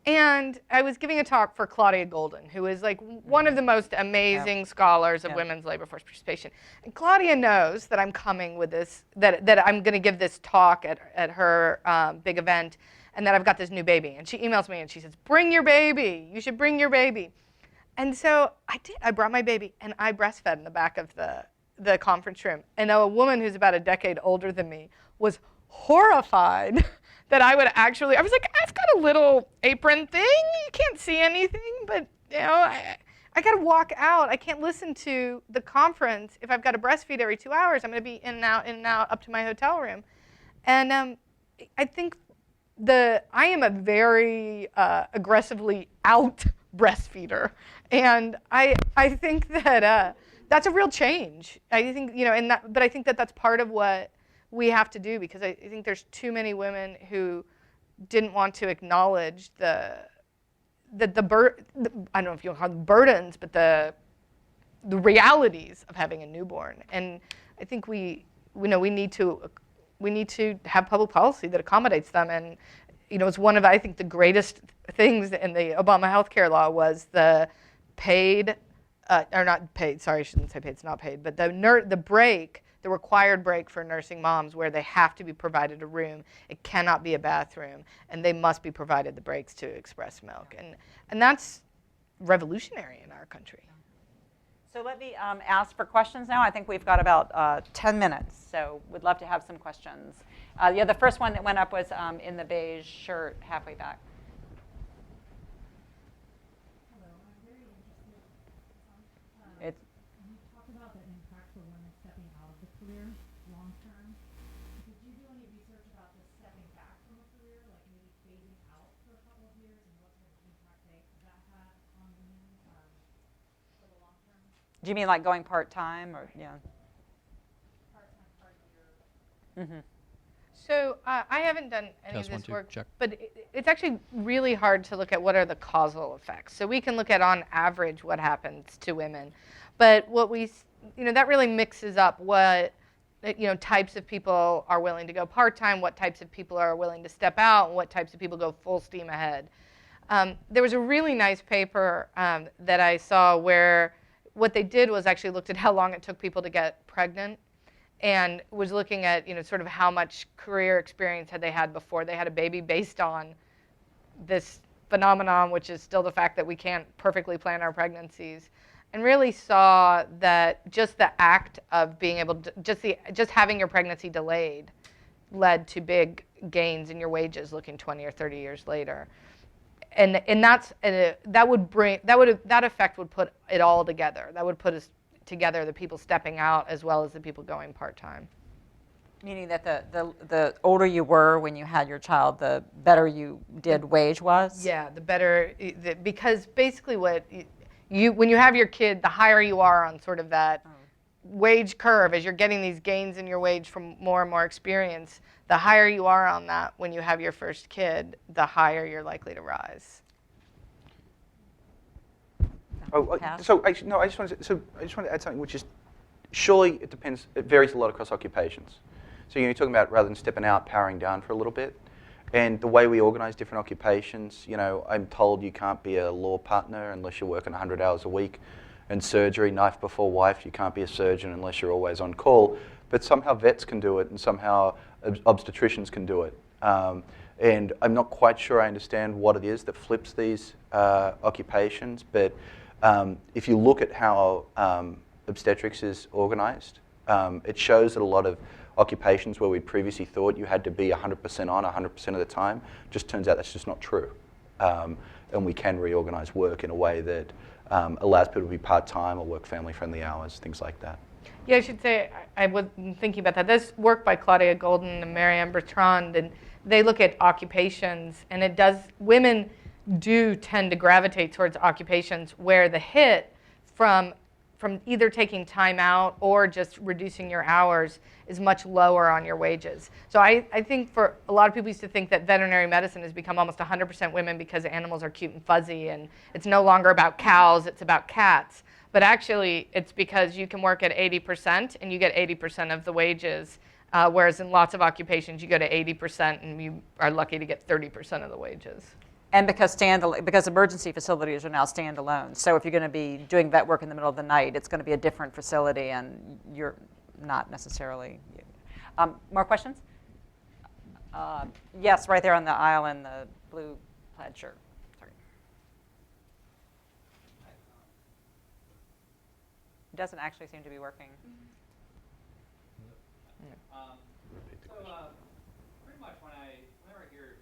And I was giving a talk for Claudia Golden, who is like one of the most amazing scholars of women's labor force participation. And Claudia knows that I'm coming with this, that I'm going to give this talk at her big event, and that I've got this new baby. And she emails me and she says, bring your baby. You should bring your baby. And so I did. I brought my baby, and I breastfed in the back of the conference room. And a woman who's about a decade older than me was horrified that I would actually, I was like, I've got a little apron thing. You can't see anything, but I got to walk out. I can't listen to the conference if I've got to breastfeed every 2 hours. I'm going to be in and out up to my hotel room. And I think I am a very aggressively out breastfeeder. And I think that that's a real change. I think, but I think that that's part of what we have to do, because I think there's too many women who didn't want to acknowledge I don't know if you'll call them burdens, but the realities of having a newborn. And I think we need to have public policy that accommodates them. And it's one of, I think, the greatest things in the Obama healthcare law was the paid, or not paid. Sorry, I shouldn't say paid. It's not paid, but the break. The required break for nursing moms, where they have to be provided a room. It cannot be a bathroom, and they must be provided the breaks to express milk. And that's revolutionary in our country. So let me ask for questions now. I think we've got about 10 minutes, so we'd love to have some questions. The first one that went up was in the beige shirt halfway back. Hello, I'm very interested. It's You talked about the impact for women stepping out of the career long term. Did you do any research about the stepping back from a career, like maybe phasing out for a couple of years, and what sort of impact that had on women for the long term? Do you mean like going part-time, or Part-time, part-year. Mm-hmm. So I haven't done any of this work, but it's actually really hard to look at what are the causal effects. So we can look at, on average, what happens to women, but what that really mixes up what types of people are willing to go part-time, what types of people are willing to step out, and what types of people go full steam ahead. There was a really nice paper that I saw where what they did was actually looked at how long it took people to get pregnant, and was looking at sort of how much career experience had they had before they had a baby, based on this phenomenon, which is still the fact that we can't perfectly plan our pregnancies, and really saw that just the act of being able to just having your pregnancy delayed led to big gains in your wages looking 20 or 30 years later. And that effect would put it all together. That would put us together, the people stepping out as well as the people going part-time. Meaning that the older you were when you had your child, the better you did wage-wise? Yeah, the better, because basically when you have your kid, the higher you are on sort of that wage curve, as you're getting these gains in your wage from more and more experience, the higher you are on that when you have your first kid, the higher you're likely to rise. I just wanted to add something, which is, surely it depends. It varies a lot across occupations. So you're talking about, rather than stepping out, powering down for a little bit, and the way we organize different occupations. I'm told you can't be a law partner unless you're working 100 hours a week, and surgery, knife before wife, you can't be a surgeon unless you're always on call. But somehow vets can do it, and somehow obstetricians can do it. And I'm not quite sure I understand what it is that flips these occupations, but if you look at how obstetrics is organized, it shows that a lot of occupations where we previously thought you had to be 100% on 100% of the time, just turns out that's just not true. And we can reorganize work in a way that allows people to be part-time or work family-friendly hours, things like that. Yeah, I should say, I was thinking about that. This work by Claudia Golden and Marianne Bertrand, and they look at occupations, and women do tend to gravitate towards occupations where the hit from either taking time out or just reducing your hours is much lower on your wages. So I think for a lot of people used to think that veterinary medicine has become almost 100% women because animals are cute and fuzzy, and it's no longer about cows, it's about cats. But actually, it's because you can work at 80% and you get 80% of the wages, whereas in lots of occupations, you go to 80% and you are lucky to get 30% of the wages. And because emergency facilities are now standalone. So if you're going to be doing vet work in the middle of the night, it's going to be a different facility, and you're not necessarily. More questions? Yes, right there on the aisle in the blue plaid shirt. Sorry. It doesn't actually seem to be working. So pretty much whenever I hear